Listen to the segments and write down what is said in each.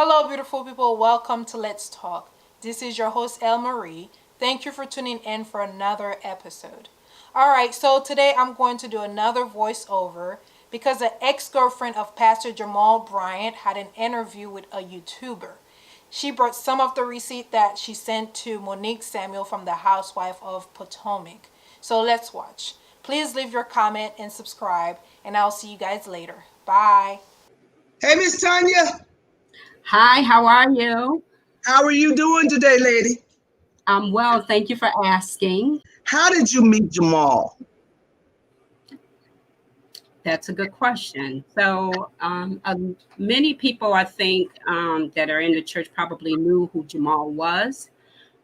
Hello, beautiful people. Welcome to Let's Talk. This is your host, El Marie. Thank you for tuning in for another episode. All right, so today I'm going to do another voiceover because the ex girlfriend of Pastor Jamal Bryant had an interview with a YouTuber. She brought some of the receipt that she sent to Monique Samuel from the Housewife of Potomac. So let's watch. Please leave your comment and subscribe, and I'll see you guys later. Bye. Hey, Miss Tanya, Hi, how are you? how are you doing today, lady? I'm well, thank you for asking. How did you meet Jamal? That's a good question. Many people, I think, that are in the church probably knew who Jamal was.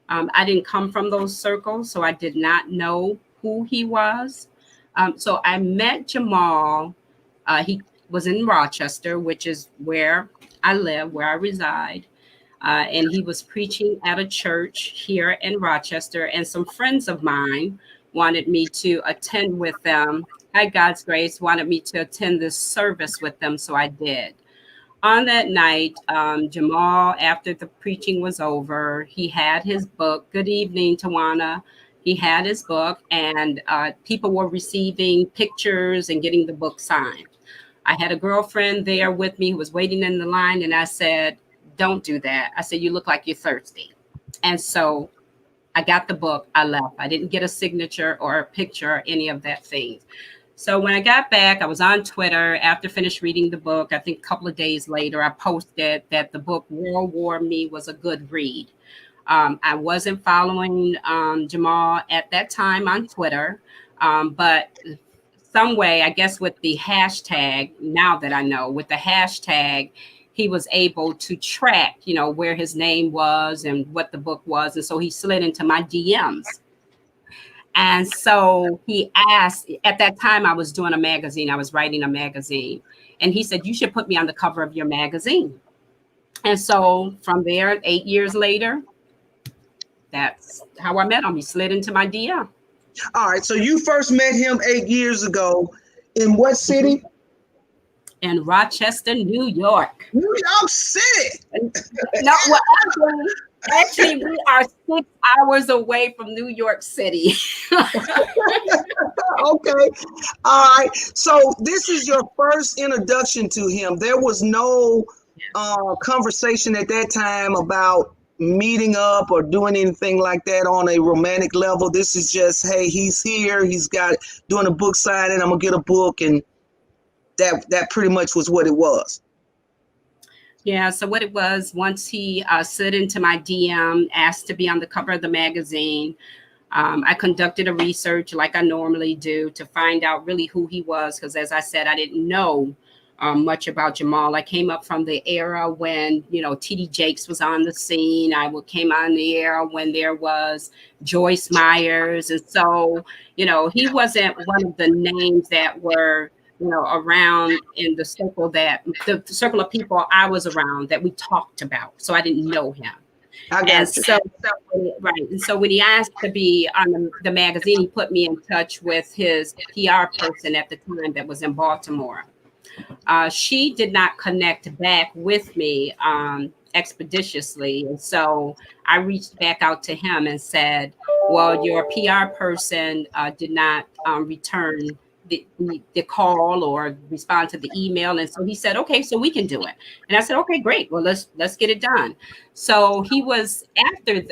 I didn't come from those circles, so I did not know who he was. So I met Jamal. He was in Rochester, which is where I live, where I reside. And he was preaching at a church here in Rochester. And some friends of mine wanted me to attend with them. By God's grace, wanted me to attend this service with them. So I did. On that night, Jamal, after the preaching was over, he had his book. Good evening, Tawana. He had his book, and people were receiving pictures and getting the book signed. I had a girlfriend there with me who was waiting in the line, and I said, don't do that. I said, you look like you're thirsty. And so I got the book. I left. I didn't get a signature or a picture or any of that thing. So when I got back, I was on Twitter after finished reading the book. I think a couple of days later, I posted that the book World War Me was a good read. I wasn't following Jamal at that time on Twitter, but some way, I guess with the hashtag, now that I know, with the hashtag, he was able to track, where his name was and what the book was. And so he slid into my DMs. And so he asked, at that time, I was doing a magazine. I was writing a magazine. And he said, you should put me on the cover of your magazine. And so from there, 8 years later, that's how I met him. He slid into my DM. All right, so you first met him 8 years ago. In what city? In Rochester, New York. New York City. No, well, actually, we are 6 hours away from New York City. Okay. All right. So this is your first introduction to him. There was no conversation at that time about meeting up or doing anything like that on a romantic level. This is just, hey, he's here. He's got doing a book signing. I'm gonna get a book, and that pretty much was what it was. Yeah, so what it was, once he slid into my DM, asked to be on the cover of the magazine, I conducted a research like I normally do to find out really who he was, because as I said, I didn't know much about Jamal. I came up from the era when, T.D. Jakes was on the scene. Came on the era when there was Joyce Myers. And so, he wasn't one of the names that were around in the circle of people I was around that we talked about. So I didn't know him. I got And you. right. And so when he asked to be on the magazine, he put me in touch with his PR person at the time that was in Baltimore. She did not connect back with me expeditiously. And so I reached back out to him and said, well, your PR person did not return the call or respond to the email. And so he said, okay, so we can do it. And I said, okay, great. Well, let's get it done. So he was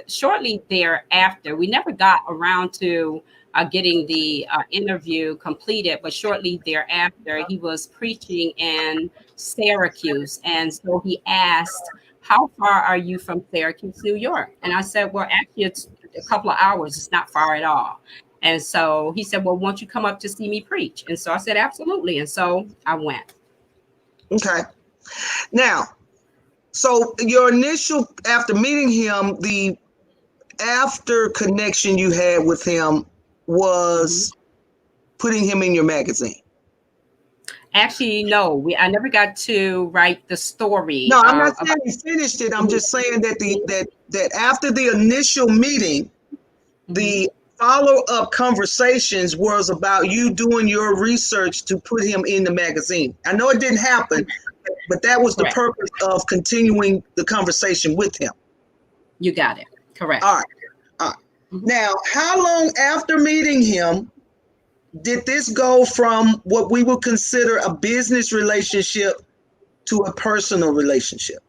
shortly thereafter, we never got around to getting the interview completed, but shortly thereafter, he was preaching in Syracuse. And so he asked, how far are you from Syracuse, New York? And I said, well, actually, it's a couple of hours. It's not far at all. And so he said, well, won't you come up to see me preach? And so I said, absolutely. And so I went. Okay. Now, so your initial, after meeting him, the after connection you had with him was putting him in your magazine. Actually, no, I never got to write the story. No, I'm not saying he finished it. I'm just saying that that after the initial meeting, the follow-up conversations was about you doing your research to put him in the magazine. I know it didn't happen, But that was the Correct. purpose of continuing the conversation with him. You got it. Correct. All right. All right. Mhm. Now, how long after meeting him did this go from what we would consider a business relationship to a personal relationship?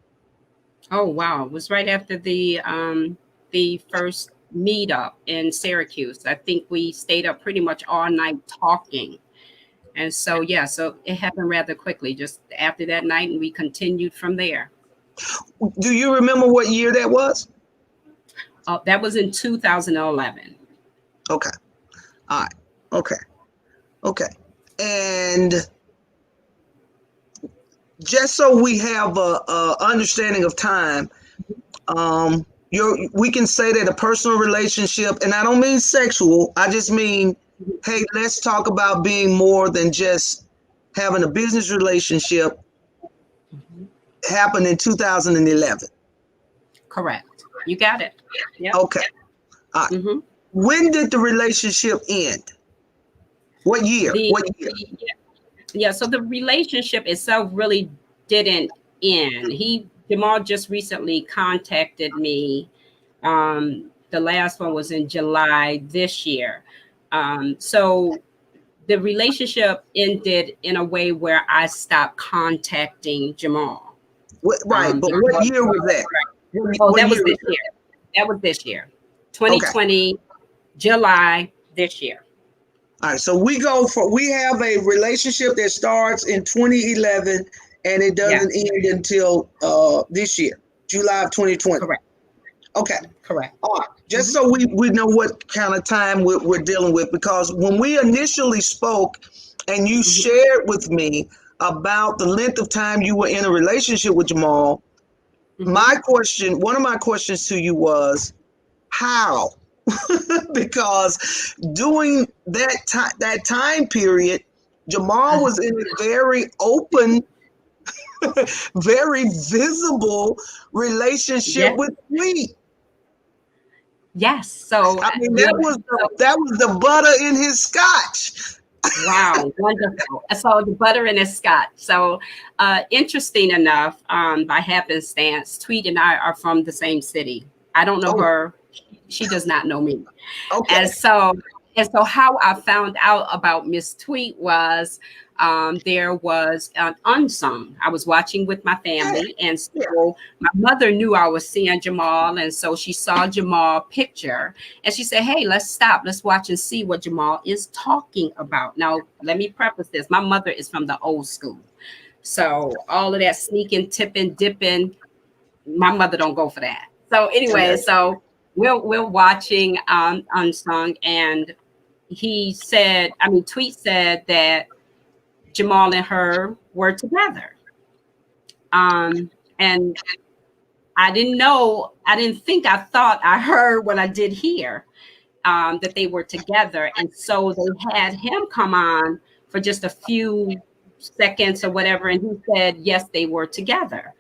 Oh wow, it was right after the first meetup in Syracuse. I think we stayed up pretty much all night talking. And so yeah, so it happened rather quickly just after that night, and we continued from there. Do you remember what year that was? That was in 2011. Okay. All right. Okay. Okay. And just so we have a understanding of time, we can say that a personal relationship, and I don't mean sexual, I just mean, hey, let's talk about being more than just having a business relationship, happened in 2011. Correct. You got it. Yep. Okay. All right. hmm When did the relationship end? What year? The What year? yeah, so the relationship itself really didn't end. Jamal just recently contacted me. The last one was in July this year. So the relationship ended in a way where I stopped contacting Jamal. Right, but what Because, year was that? oh, What that was year this was year. That was this year, that? Okay. 2020, July this year. All right, so we have a relationship that starts in 2011 and it Yeah, doesn't end until this year, July of 2020. correct, Okay. correct. All right. Just hmm so we know what kind of time we're dealing with, because when we initially spoke and you hmm shared with me about the length of time you were in a relationship with Jamal, hmm one of my questions to you was how? Because during that time period, Jamal was in a very open, very visible relationship Yes, with me. yes. So I mean, yeah, that was the butter in his scotch. wow, wonderful. So the butter and the scotch. So interesting enough, by happenstance, Tweet and I are from the same city. I don't know Oh, her. She does not know me. okay. And so how I found out about Miss Tweet was there was an unsung. I was watching with my Yeah, family, and yeah. so my mother knew I was seeing Jamal, and so she saw Jamal picture, and she said, "Hey, let's stop. Let's watch and see what Jamal is talking about." Now, let me preface this: my mother is from the old school, so all of that sneaking, tipping, dipping, my mother don't go for that. So anyway, Okay. so we're watching Unsung, and he said, I mean, Tweet said that Jamal and her were together. And I didn't know, I didn't think, I thought I heard what I did hear, that they were together. And so they had him come on for just a few seconds or whatever, and he said, yes, they were together.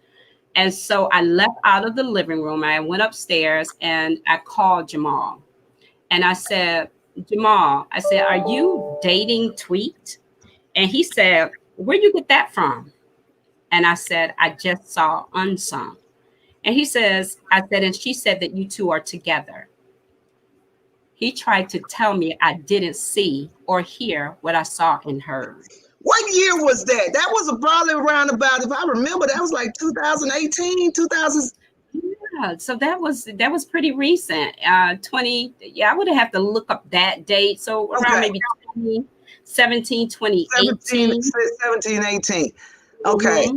And so I left out of the living room. I went upstairs and I called Jamal. And I said, Jamal, I said, are you dating Tweet? And he said, where you get that from? And I said, I just saw Unsung. And he says, I said, and she said that you two are together. He tried to tell me I didn't see or hear what I saw and heard. What year was that? That was probably around about, if I remember, that was like 2018, 2000. Yeah, so that was pretty recent. 20, yeah, I would have to look up that date. So around Okay. maybe 2017, 17, 2018. 17, 18. Okay.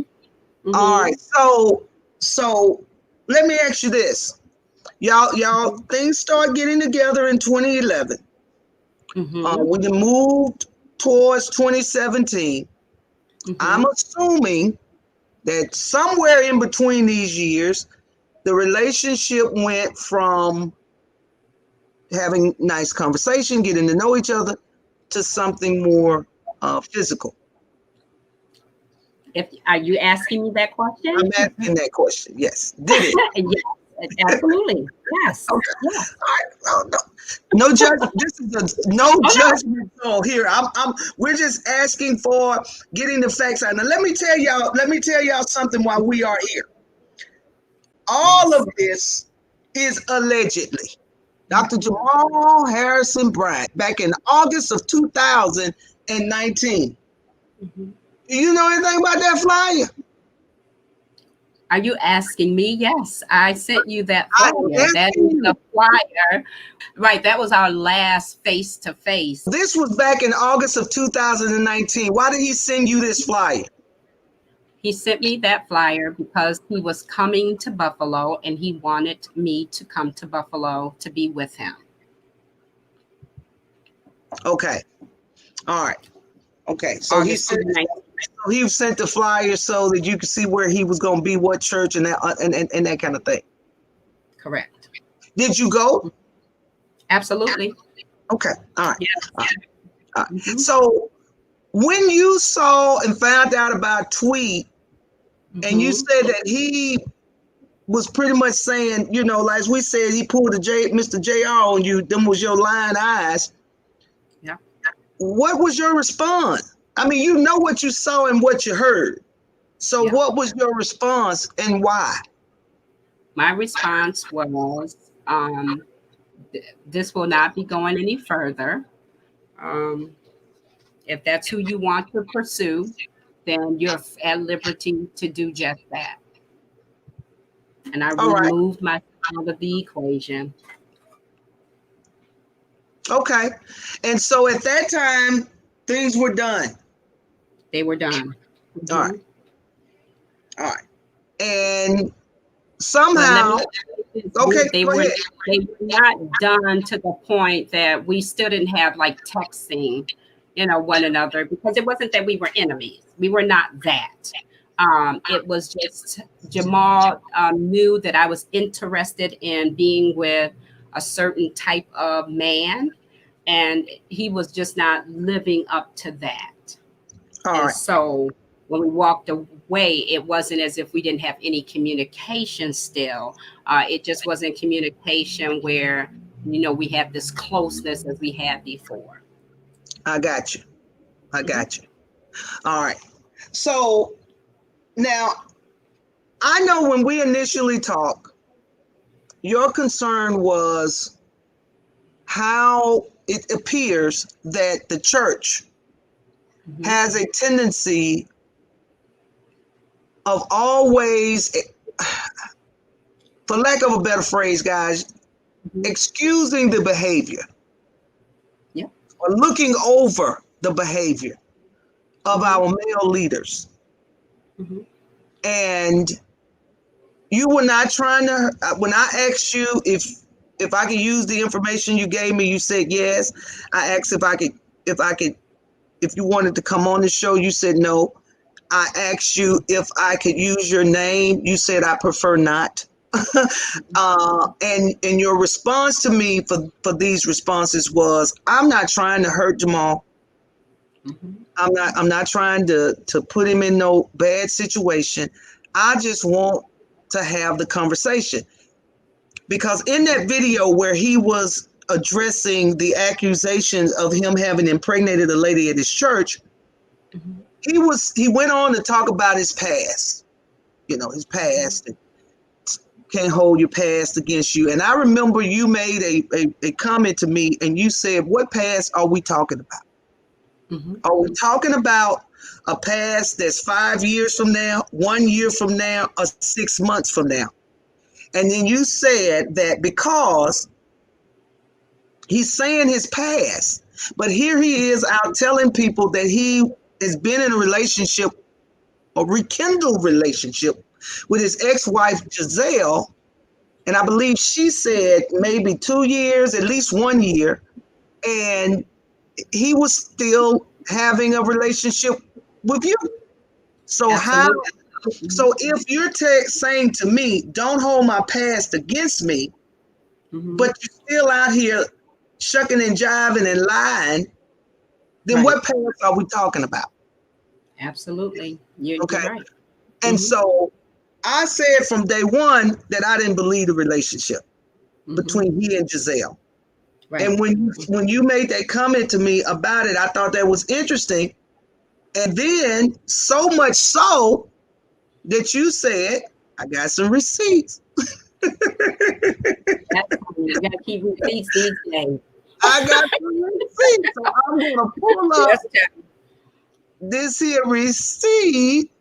Mm-hmm. All Mm-hmm. right. So let me ask you this. Y'all, things start getting together in 2011. Mm-hmm. When you moved towards 2017, I'm Mm-hmm. assuming that somewhere in between these years, the relationship went from having nice conversation, getting to know each other, to something more physical. If are you asking me that question? I'm asking that question. Yes. Did it? Yes. Absolutely. Yes. Okay. Yeah. All right. No, no judgment. This is a no Oh, no. judgment zone here. We're just asking for getting the facts out. Now let me tell y'all. Let me tell y'all something while we are here. All Yes. of this is allegedly. Dr. Jamal Harrison Bryant, back in August of 2019. Mhm. Do you know anything about that flyer? Are you asking me? Yes, I sent you that I flyer. am That asking is you. the flyer. Right. That was our last face to face. This was back in August of 2019. Why did he send you this flyer? He sent me that flyer because he was coming to Buffalo and he wanted me to come to Buffalo to be with him. Okay. All right. Okay. So August 29th. he sent the flyer so that you could see where he was going to be, what church, and that and that kind of thing. Correct. Did you go? Absolutely. Okay. All right. Yes. All right. All right. Mm-hmm. So when you saw and found out about Tweet, and you Mm-hmm. said that he was pretty much saying, you know, like we said, he pulled Mr. JR on you. Them was your lying eyes. Yeah. What was your response? I mean, you know what you saw and what you heard. So Yeah. what was your response and why? My response was, this will not be going any further. Um, if that's who you want to pursue, then you're at liberty to do just that. And I All right. removed myself out of the equation. Okay. And so at that time, things were done. They were done. All right. Mm-hmm. All right. And But let somehow, me, okay, they go were ahead. they were not done to the point that we still didn't have like texting, one another, because it wasn't that we were enemies. We were not that. It was just Jamal knew that I was interested in being with a certain type of man, and he was just not living up to that. All And right. so when we walked away, it wasn't as if we didn't have any communication still. It just wasn't communication where, we had this closeness as we had before. I got you. I Mhm. got you. All right. So now I know when we initially talked, your concern was how it appears that the church Mhm. has a tendency of always, for lack of a better phrase, guys, Mhm. excusing the behavior Yeah. or looking over the behavior of Mhm. our male leaders. Mhm. And you were not trying to, when I asked you if I could use the information you gave me, you said yes. I asked if you wanted to come on the show, you said no. I asked you if I could use your name, you said I prefer not. And your response to me for these responses was, I'm not trying to hurt Jamal. Mhm. I'm not trying to put him in no bad situation. I just want to have the conversation. Because in that video where he was addressing the accusations of him having impregnated a lady at his church, Mhm. he went on to talk about his past, his past, and can't hold your past against you. And I remember you made a comment to me and you said, what past are we talking about? Mhm. Are we talking about a past that's 5 years from now, 1 year from now, or 6 months from now? And then you said that because he's saying his past, but here he is out telling people that he has been in a relationship, a rekindled relationship with his ex-wife Gizelle, and I believe she said maybe 2 years, at least 1 year, and he was still having a relationship with you. So how? Absolutely. So Mhm. if you're saying to me, "Don't hold my past against me," Mhm. but you're still out here shucking and jiving and lying, then Right. what past are we talking about? Absolutely. You're Okay, right. and Mhm. so I said from day one that I didn't believe the relationship Mm-hmm. between he and Gizelle. Right. And when you made that comment to me about it, I thought that was interesting. And then so much so that you said, I got some receipts. That's funny. You gotta keep receipts these days. I got some receipts. So I'm gonna pull up Yes, sir. this here receipt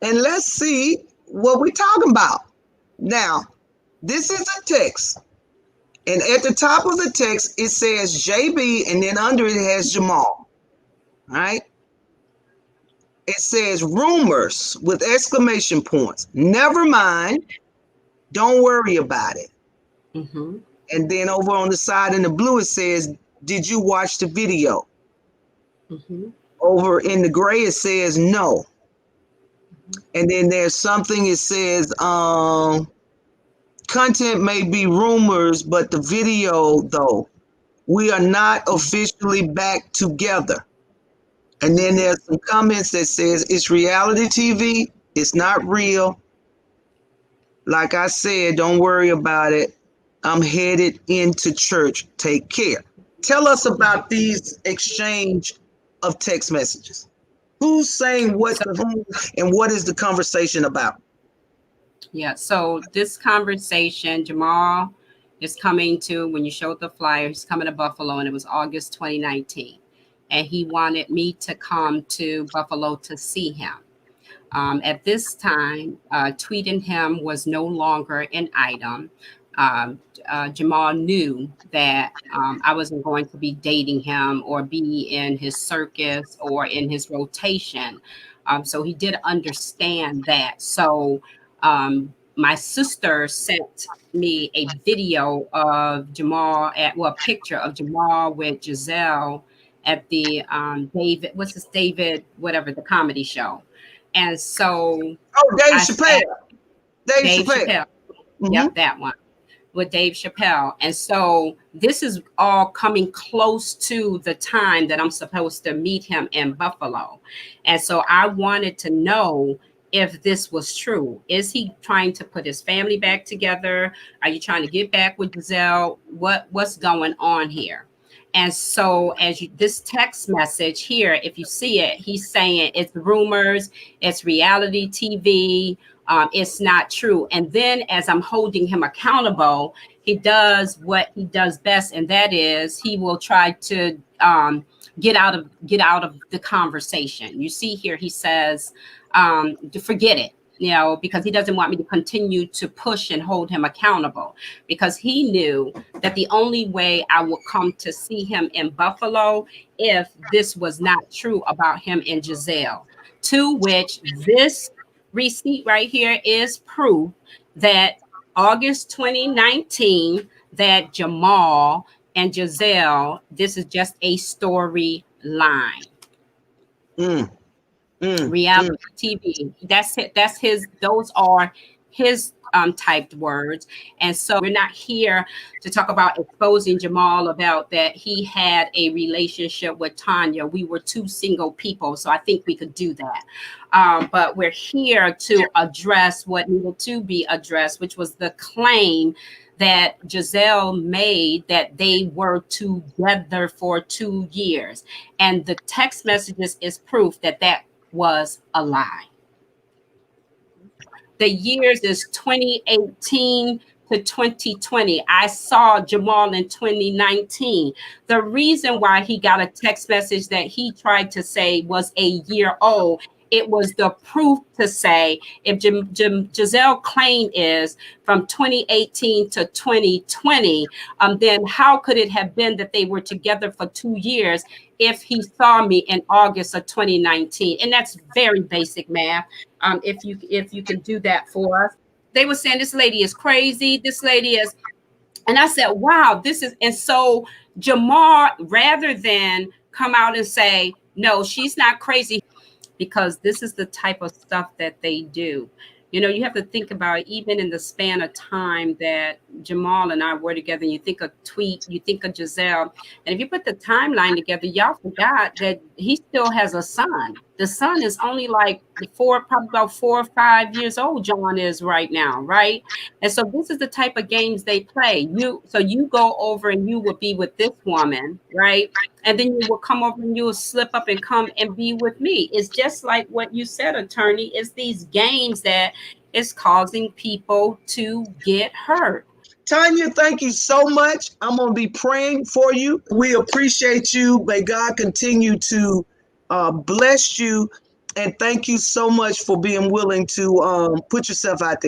and let's see what we're talking about. Now, this is a text. And at the top of the text, it says JB, and then under it has Jamal. All right. It says rumors with exclamation points. Never mind. Don't worry about it. Mm-hmm. And then over on the side in the blue, it says, did you watch the video? Mm-hmm. Over in the gray, it says no. And then there's something, it says, content may be rumors, but the video, though, we are not officially back together. And then there's some comments that says it's reality TV. It's not real. Like I said, don't worry about it. I'm headed into church. Take care. Tell us about these exchange of text messages. Who's saying what So to whom, and what is the conversation about? yeah, so this conversation, Jamal is coming to, when you showed the flyer, he's coming to Buffalo, and it was August 2019. And he wanted me to come to Buffalo to see him. At this time, tweeting him was no longer an item. Jamal knew that I wasn't going to be dating him or be in his circus or in his rotation. So he did understand that. So my sister sent me a video of Jamal a picture of Jamal with Gizelle at the David, what's this, David, whatever, the comedy show. And so Oh, Dave I Chappelle. asked Dave Dave Chappelle. Chappelle. Mm-hmm. Yep, that one with Dave Chappelle. And so this is all coming close to the time that I'm supposed to meet him in Buffalo. And so I wanted to know if this was true. Is he trying to put his family back together? Are you trying to get back with Gizelle? What's going on here? And so as you, this text message here, if you see it, he's saying it's rumors, it's reality TV, it's not true. And then as I'm holding him accountable, he does what he does best, and that is he will try to get out of the conversation. You see here, he says, to forget it, you know, because he doesn't want me to continue to push and hold him accountable, because he knew that the only way I would come to see him in Buffalo if this was not true about him and Gizelle, to which this receipt right here is proof that August 2019, that Jamal and Gizelle, this is just a storyline. Mm, Reality TV. That's it. That's his. Those are his typed words. And so we're not here to talk about exposing Jamal about that he had a relationship with Tanya. We were two single people, so I think we could do that. But we're here to address what needed to be addressed, which was the claim that Gizelle made that they were together for 2 years. And the text messages is proof that that was a lie. The years is 2018 to 2020. I saw Jamal in 2019. The reason why he got a text message that he tried to say was a year old, it was the proof to say, if Gizelle claim is from 2018 to 2020, then how could it have been that they were together for 2 years if he saw me in August of 2019? And that's very basic math. If you can do that for us. They were saying this lady is crazy. This lady is, and I said, wow, this is, and so Jamal, rather than come out and say, no, she's not crazy, because this is the type of stuff that they do. You know, you have to think about, even in the span of time that Jamal and I were together, you think of tweet, you think of Gizelle. And if you put the timeline together, y'all forgot that he still has a son. The son is only like probably about 4 or 5 years old. John is right now, right? And so this is the type of games they play. You go over and you would be with this woman, right? And then you will come over and you will slip up and come and be with me. It's just like what you said, attorney. It's these games that is causing people to get hurt. Tanya, thank you so much. I'm going to be praying for you. We appreciate you. May God continue to bless you. And thank you so much for being willing to put yourself out there.